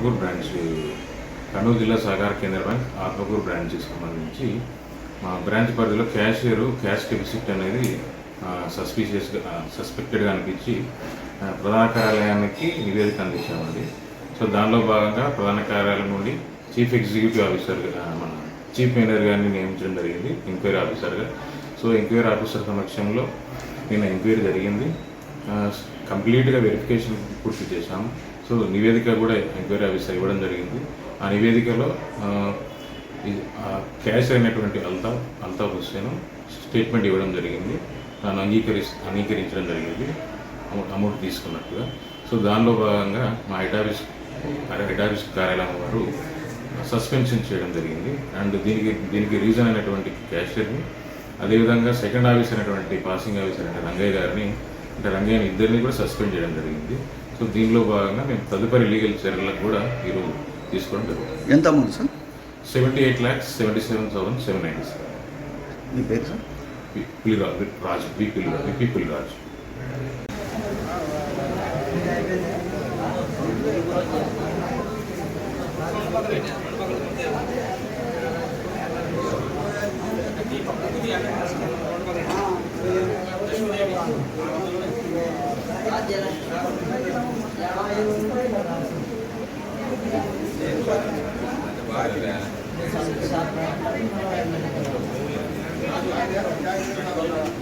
Atmakur branch, Kurnool జిల్లా సహకార కేంద్ర బ్యాంక్ ఆత్మకూరు బ్రాంచ్కి సంబంధించి మా బ్రాంచ్ పరిధిలో క్యాష్ డెఫిసిట్ అనేది సస్పెక్టెడ్గా అనిపించి ప్రధాన కార్యాలయానికి నివేదిక అందించామండి. సో దానిలో భాగంగా ప్రధాన కార్యాలయం నుండి చీఫ్ ఎగ్జిక్యూటివ్ ఆఫీసర్ మన చీఫ్ మేనేజర్ గారిని నియమించడం జరిగింది ఎంక్వైరీ ఆఫీసర్గా. సో ఎంక్వైరీ ఆఫీసర్ సమక్షంలో నిన్న ఎంక్వైరీ జరిగింది. కంప్లీట్గా వెరిఫికేషన్ పూర్తి చేశాము. సో నివేదిక కూడా ఎంక్వైరీ ఆఫీసర్ ఇవ్వడం జరిగింది. ఆ నివేదికలో క్యాష్ అయినటువంటి అల్తాఫ్ హుస్సేన్ స్టేట్మెంట్ ఇవ్వడం జరిగింది. దాన్ని అంగీకరించడం జరిగింది అమౌంట్ తీసుకున్నట్టుగా. సో దానిలో భాగంగా మా హెడ్ ఆఫీస్ కార్యాలయం వారు సస్పెన్షన్ చేయడం జరిగింది. అండ్ దీనికి రీజన్ అయినటువంటి క్యాషియర్ని, అదేవిధంగా సెకండ్ ఆఫీస్ అయినటువంటి పాసింగ్ ఆఫీసర్ అంటే రంగయ్యని ఇద్దరిని కూడా సస్పెండ్ చేయడం జరిగింది. సో దీనిలో భాగంగా మేము తదుపరి లీగల్ చర్యలకు కూడా ఈరోజు తీసుకోవడం జరుగుతుంది. ఎంత అమౌంట్ సార్? 78,77,797. మీ పేరు సార్? పులిరాజు. Gracias.